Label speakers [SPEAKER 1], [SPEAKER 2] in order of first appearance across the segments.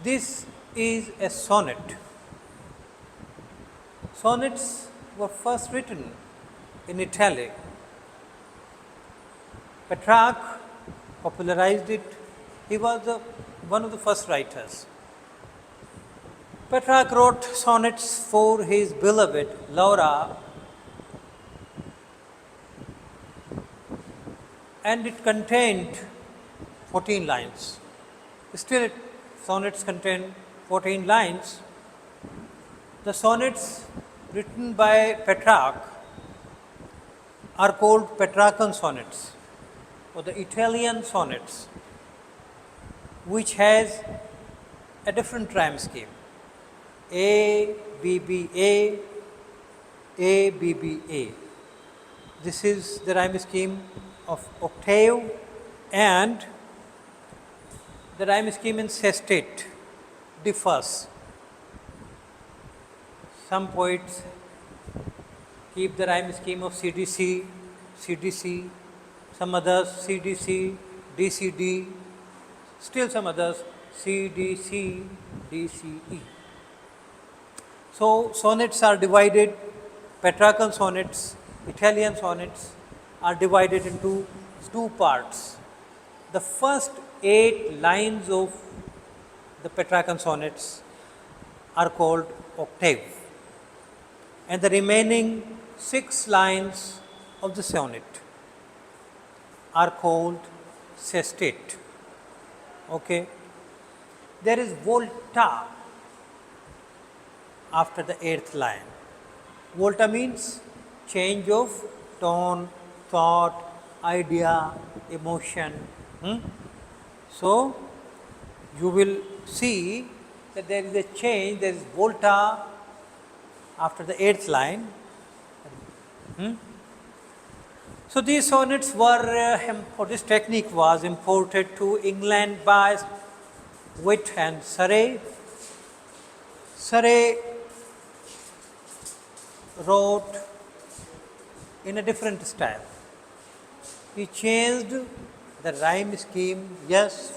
[SPEAKER 1] This is a sonnet. Sonnets were first written in Italy. Petrarch popularized it. He was one of the first writers. Petrarch wrote sonnets for his beloved Laura, and it contained 14 lines. Still, sonnets contain 14 lines. The sonnets written by Petrarch are called Petrarchan sonnets, or the Italian sonnets, which has a different rhyme scheme. A, B, B, A, B, B, A. This is the rhyme scheme of octave, and the rhyme scheme in sestet differs. Some poets keep the rhyme scheme of CDC, CDC, some others CDC, DCD, still some others CDC, DCE. So, sonnets are divided, Petrarchan sonnets, Italian sonnets are divided into two parts. The first 8 lines of the Petrarchan sonnets are called octave, and the remaining 6 lines of the sonnet are called sestet. Okay. There is volta after the 8th line. Volta means change of tone, thought, idea, emotion. So, you will see that there is a change, there is volta after the 8th line. So, these sonnets were, or this technique was imported to England by Wit and Surrey. Surrey wrote in a different style. He changed the rhyme scheme. Yes,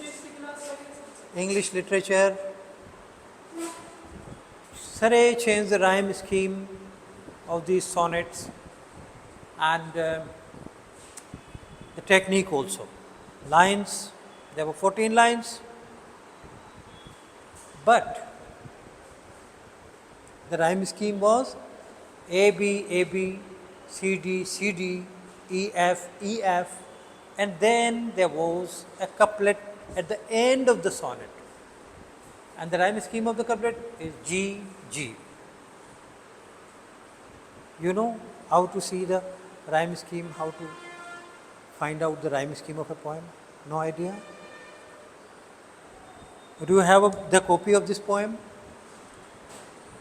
[SPEAKER 1] English literature. Surrey changed the rhyme scheme of these sonnets, and the technique also. Lines, there were 14 lines, but the rhyme scheme was A, B, C, D, C, D, E, F, and then there was a couplet at the end of the sonnet, and the rhyme scheme of the couplet is G, G. You know how to see the rhyme scheme, how to find out the rhyme scheme of a poem? No idea? Do you have the copy of this poem?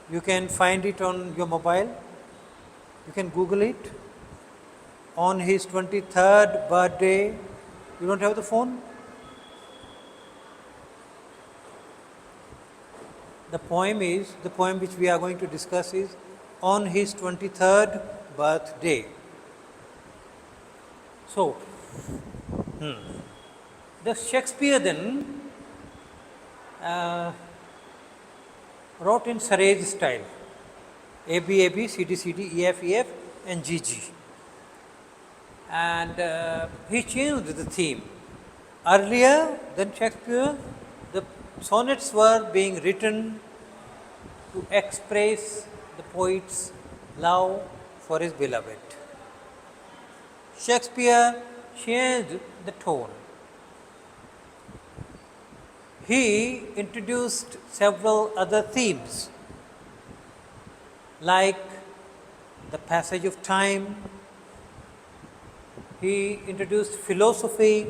[SPEAKER 1] You can find it on your mobile. You can Google it. On his 23rd birthday, you don't have the phone? The poem which we are going to discuss is On His 23rd Birthday. So, the Shakespeare then wrote in Surrey's style, A, B, C, D, E, F, and G, G. And he changed the theme. Earlier than Shakespeare, the sonnets were being written to express the poet's love for his beloved. Shakespeare changed the tone. He introduced several other themes, like the passage of time. He introduced philosophy,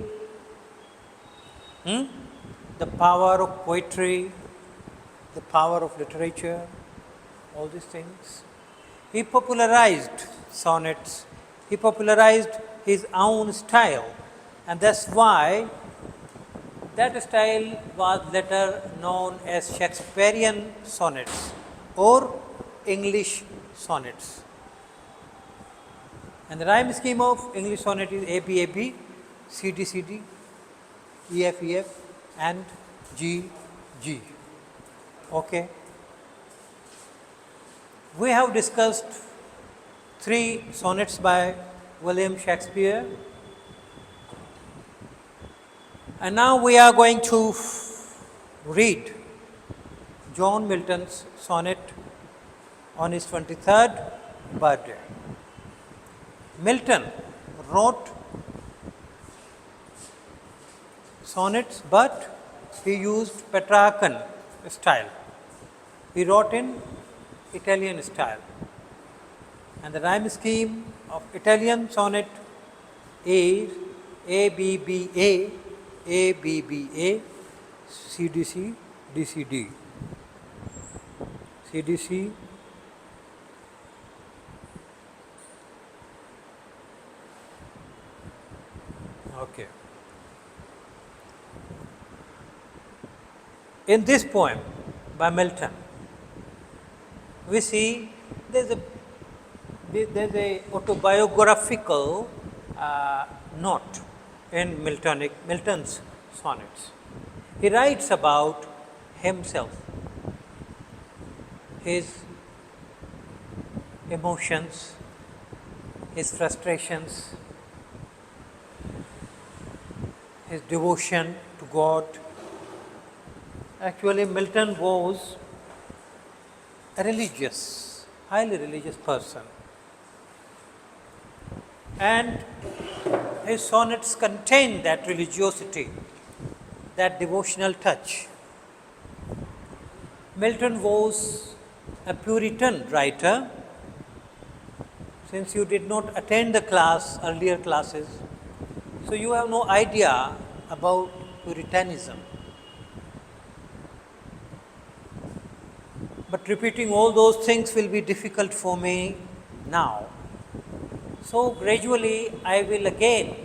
[SPEAKER 1] the power of poetry, the power of literature, all these things. He popularized sonnets. He popularized his own style, and that's why that style was later known as Shakespearean sonnets or English sonnets. And the rhyme scheme of English sonnet is A, B, C, D, E, F, and G, G. Okay. We have discussed 3 sonnets by William Shakespeare, and now we are going to read John Milton's sonnet on his 23rd birthday. Milton wrote sonnets, but he used Petrarchan style. He wrote in Italian style. And the rhyme scheme of Italian sonnet is ABBA, ABBA, CDC, DCD. CDC, okay. In this poem by Milton, we see there's a autobiographical note in Milton's sonnets. He writes about himself, his emotions, his frustrations, his devotion to God. Actually, Milton was a religious, highly religious person, and his sonnets contain that religiosity, that devotional touch. Milton was a Puritan writer. Since you did not attend the earlier classes, so you have no idea about Puritanism. But repeating all those things will be difficult for me now. So gradually I will again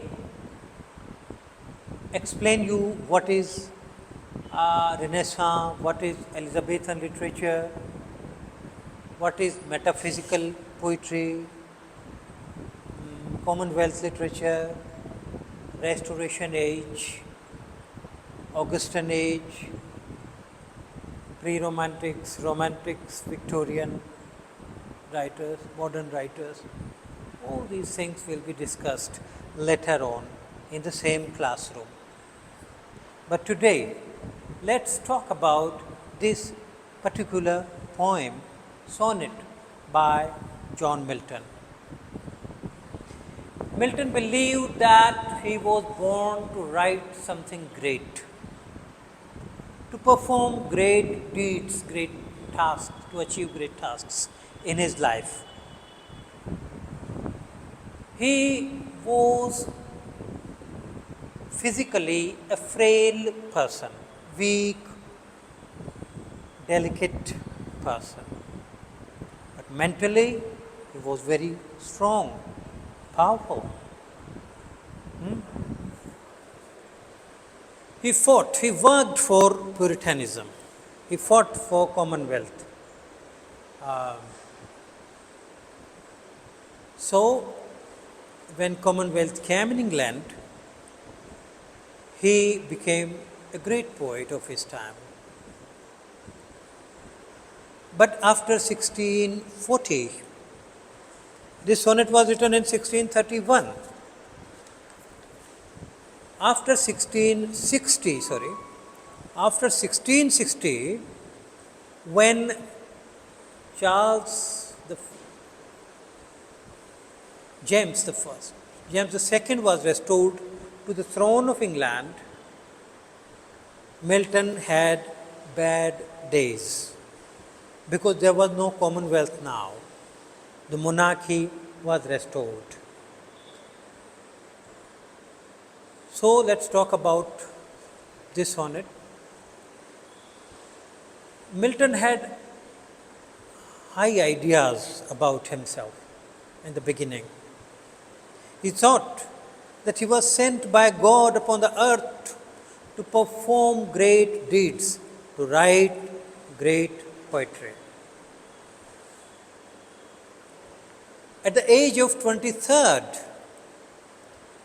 [SPEAKER 1] explain you what is Renaissance, what is Elizabethan literature, what is metaphysical poetry, Commonwealth literature, Restoration age, Augustan age, pre-romantics, romantics, Victorian writers, modern writers. All these things will be discussed later on in the same classroom. But today, let's talk about this particular poem, sonnet by John Milton. Milton believed that he was born to write something great, to perform great deeds, great tasks, to achieve great tasks in his life. He was physically a frail person, weak, delicate person. But mentally, he was very strong, powerful. He fought, he worked for Puritanism, he fought for Commonwealth. So, when Commonwealth came in England, he became a great poet of his time. But after 1640, this sonnet was written in 1631. After 1660, when James II was restored to the throne of England, Milton had bad days because there was no Commonwealth now. The monarchy was restored. So let's talk about this sonnet. Milton had high ideas about himself in the beginning. He thought that he was sent by God upon the earth to perform great deeds, to write great poetry. At the age of 23rd,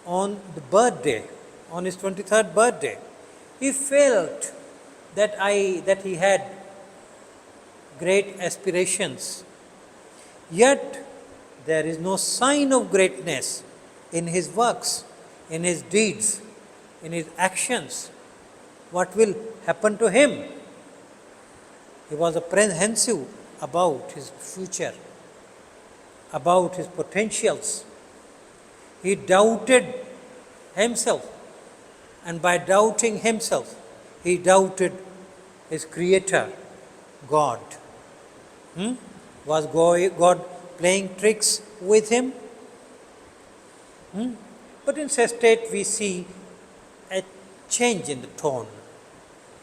[SPEAKER 1] on his 23rd birthday, he felt that he had great aspirations, yet there is no sign of greatness in his works, in his deeds, in his actions. What will happen to him? He was apprehensive about his future, about his potentials. He doubted himself, and by doubting himself, he doubted his creator, God. Was God playing tricks with him? But instead, we see a change in the tone.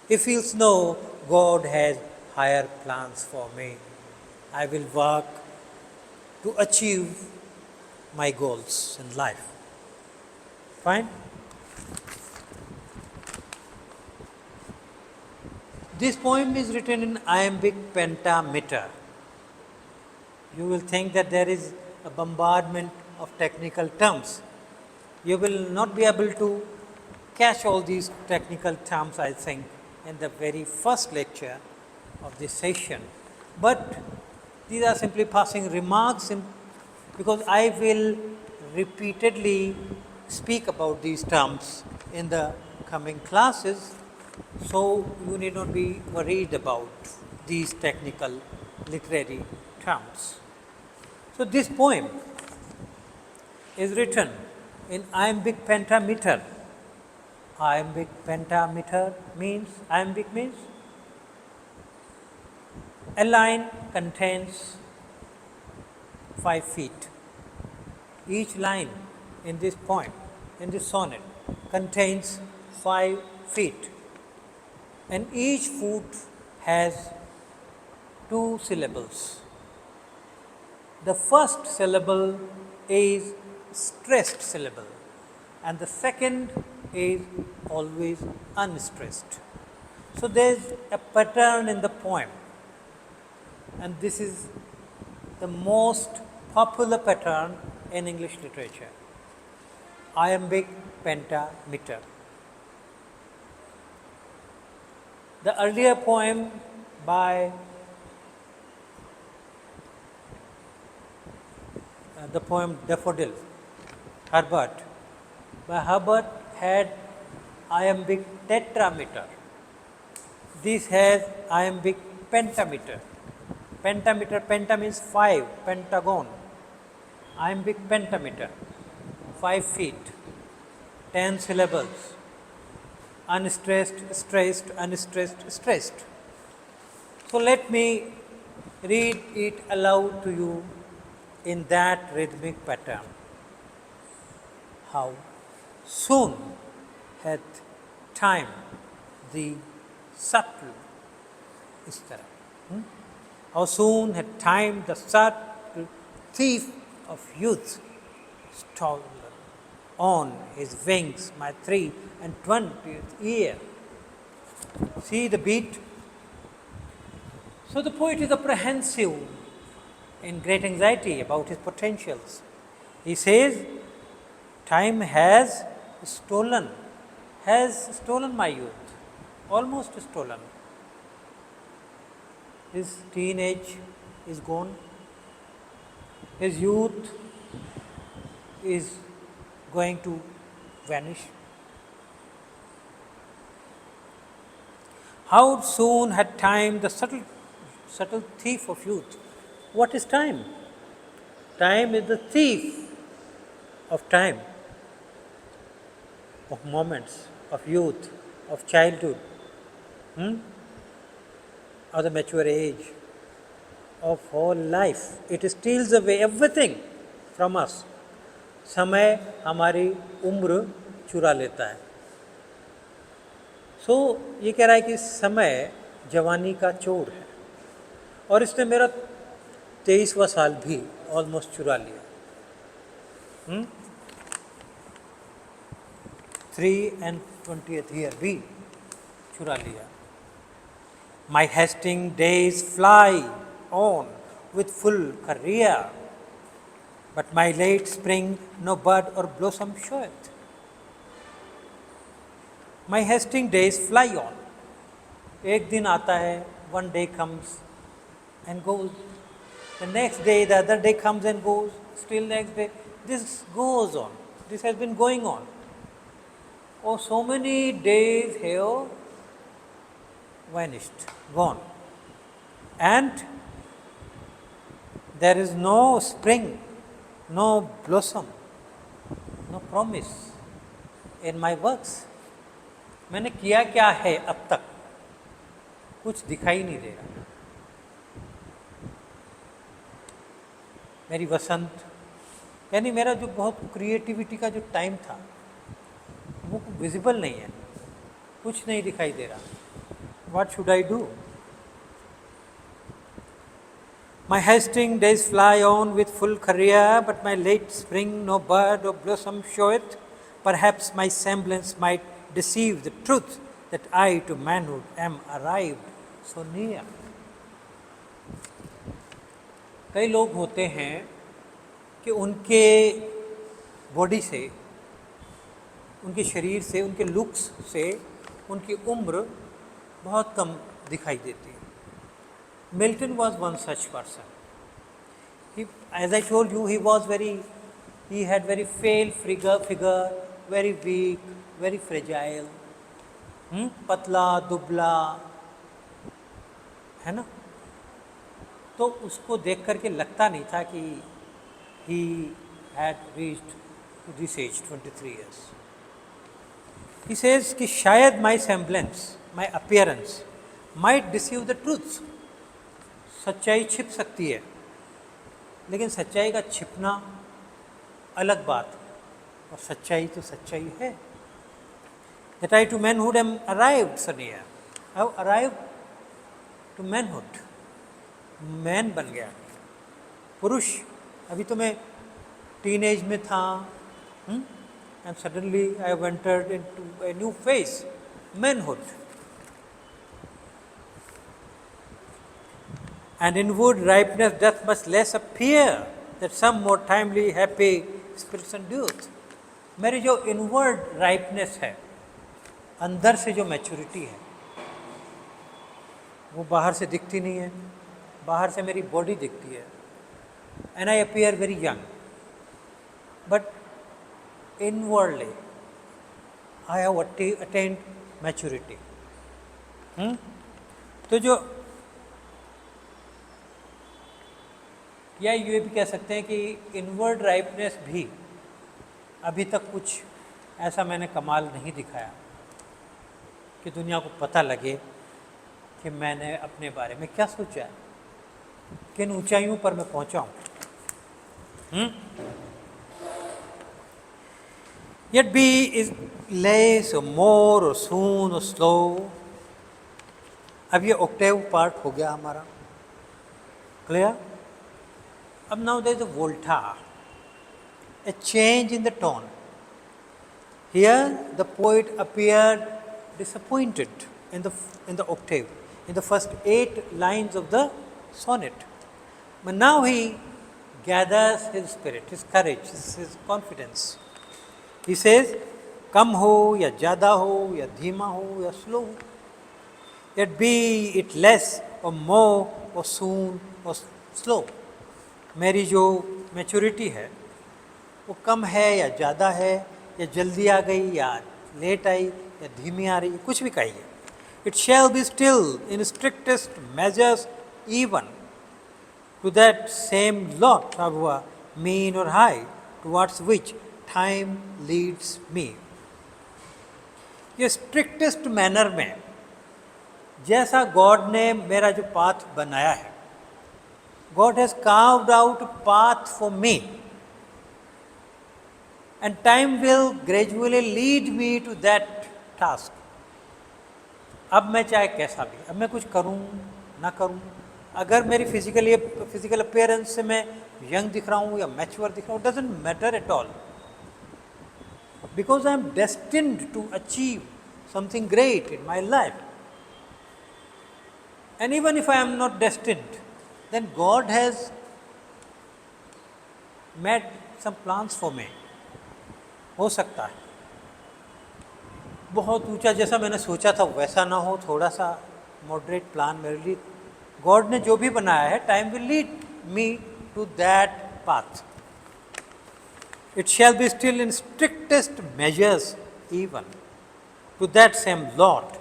[SPEAKER 1] He feels, no, God has higher plans for me. I will work to achieve my goals in life. Fine? This poem is written in iambic pentameter. You will think that there is a bombardment of technical terms. You will not be able to catch all these technical terms, I think, in the very first lecture of this session. But these are simply passing remarks because I will repeatedly speak about these terms in the coming classes, so you need not be worried about these technical literary terms. So this poem is written in iambic pentameter. Iambic pentameter means, iambic means a line contains 5 feet. Each line in this poem, in this sonnet, contains 5 feet. And each foot has 2 syllables. The first syllable is stressed syllable, and the second is always unstressed. So there is a pattern in the poem, and this is the most popular pattern in English literature. Iambic pentameter. The earlier poem by the poem Daffodil, Herbert, by Herbert had iambic tetrameter. This has iambic pentameter. Pentameter, penta means 5, pentagon. Iambic pentameter, 5 feet, 10 syllables, unstressed, stressed, unstressed, stressed. So let me read it aloud to you in that rhythmic pattern. How soon hath time the subtle How soon had time the subtle thief of youth stolen on his wings my 23rd year. See the beat? So the poet is apprehensive, in great anxiety about his potentials. He says, time has stolen my youth, almost stolen. His teenage is gone, his youth is going to vanish. How soon had time the subtle thief of youth? What is time? Time is the thief of time, of moments, of youth, of childhood, of the mature age, of whole life. It steals away everything from us. समय हमारी उम्र चुरा लेता है. ये कह रहा है कि समय जवानी का चोर है और इसने मेरा 23वां साल भी ऑलमोस्ट चुरा लिया. 23rd year भी चुरा लिया. My hasting days fly on with full career, but my late spring no bud or blossom showeth. My hasting days fly on. एक दिन आता है, one day comes and goes. The next day, the other day comes and goes, still next day. This goes on. This has been going on. Oh, so many days here vanished, gone. And there is no spring, no blossom, no promise in my works. मैंने किया क्या है अब तक, कुछ दिखाई नहीं दे रहा. मेरी वसंत यानी मेरा जो बहुत क्रिएटिविटी का जो टाइम था वो विजिबल नहीं है, कुछ नहीं दिखाई दे रहा. What should I do? My hasting days fly on with full career, but my late spring no bud or blossom showeth. Perhaps my semblance might deceive the truth that I to manhood am arrived so near. कई लोग होते हैं कि उनके body से, उनके शरीर से, उनके लुक्स से उनकी उम्र बहुत कम दिखाई देती है. Milton was one such person. He, as I told you, he had very frail figure, very weak, very fragile, पतला दुबला, है ना. तो उसको देख करके लगता नहीं था कि he had reached to this age, 23 years. He says कि शायद my semblance, my appearance might deceive the truth. सच्चाई छिप सकती है, लेकिन सच्चाई का छिपना अलग बात, और सच्चाई तो सच्चाई है. That I to manhood am arrived so near. I have arrived to manhood. Man बन गया, पुरुष. अभी तो मैं टीनेज में था, and suddenly I have entered into a new phase, manhood. And inward ripeness doth much less appear, that some more timely happy spirits endureth. मेरी जो इनवर्ड राइपनेस है, अंदर से जो मैच्योरिटी है, वो बाहर से दिखती नहीं है. बाहर से मेरी बॉडी दिखती है, and I appear very young, but inwardly I have attend maturity. तो जो, या ये भी कह सकते हैं कि इनवर्ड राइपनेस भी अभी तक कुछ ऐसा मैंने कमाल नहीं दिखाया कि दुनिया को पता लगे कि मैंने अपने बारे में क्या सोचा है, किन ऊंचाइयों पर मैं पहुंचा हूं. Yet be is less or more or soon or slow. अब ये ऑक्टेव पार्ट हो गया हमारा क्लियर. अब now there is a volta, a change in the tone. Here the poet appeared disappointed in the octave, in the first 8 lines of the sonnet. But now he gathers his spirit, his courage, his confidence. He says, कम हो या ज़्यादा हो या धीमा हो या slow हो, yet be it less or more or soon or slow. मेरी जो मैच्योरिटी है वो कम है या ज़्यादा है, या जल्दी आ गई या लेट आई या धीमी आ रही, कुछ भी कहिए. It shall be still in strictest measures even to that same lot, however mean or high, towards which time leads me. ये स्ट्रिक्टेस्ट मैनर में जैसा गॉड ने मेरा जो पाथ बनाया है, God has carved out a path for me, and time will gradually lead me to that task. अब मैं चाहे कैसा भी, अब मैं कुछ करूं ना करूं, अगर मेरी फिजिकल अपीयरेंस से मैं यंग दिख रहा हूं या मैच्योर दिख रहा हूं, doesn't matter at all, because I am destined to achieve something great in my life. And even if I am not destined, then God has made some plans for me. हो सकता है बहुत ऊंचा जैसा मैंने सोचा था वैसा ना हो, थोड़ा सा मॉडरेट प्लान मेरे लिए गॉड ने जो भी बनाया है, time will lead me to that path. It shall be still in strictest measures even to that same lot.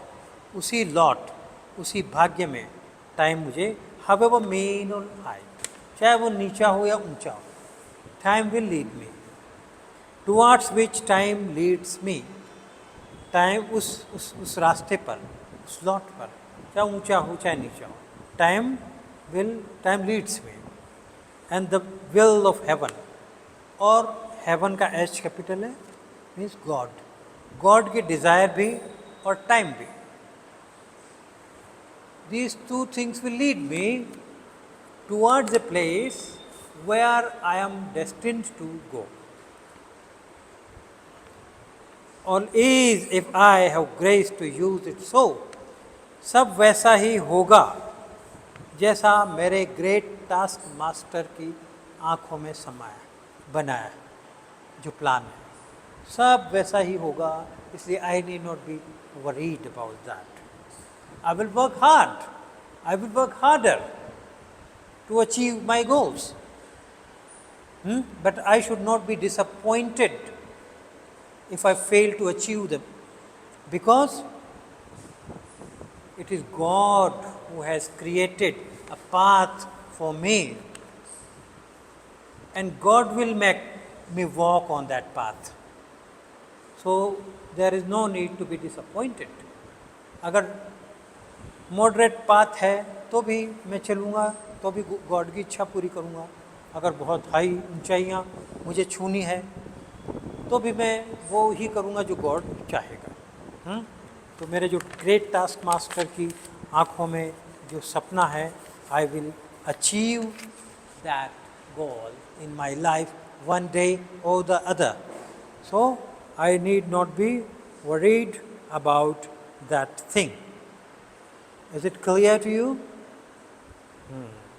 [SPEAKER 1] उसी लॉट, उसी भाग्य में टाइम मुझे हावेवर मेन और हाई, चाहे वो नीचा हो या ऊंचा हो, time will lead me towards which time leads me. Time उस रास्ते पर, उस लॉट पर, चाहे ऊंचा हो चाहे नीचा हो, time leads me. And the will of haven, और हेवन का एच कैपिटल है, मीन्स गॉड. गॉड की डिज़ायर भी और टाइम भी. These two things will lead me towards a place where I am destined to go. All is if I have grace to use it so. सब वैसा ही होगा जैसा मेरे ग्रेट टास्क मास्टर की आँखों में समाया बनाया, जो प्लान है, सब वैसा ही होगा. इसलिए आई need not be worried about that. I will work hard. I will work harder to achieve my goals. But I should not be disappointed if I fail to achieve them, because it is God who has created a path for me, and God will make me walk on that path. So there is no need to be disappointed. अगर moderate path है तो भी मैं चलूँगा, तो भी God की इच्छा पूरी करूँगा. अगर बहुत हाई ऊंचाइयाँ मुझे छूनी है तो भी मैं वो ही करूँगा जो गॉड चाहेगा. तो मेरे जो ग्रेट टास्क मास्टर की आँखों में जो सपना है, I will achieve that goal in my life one day और the other. So I need not be worried about that thing. Is it clear to you?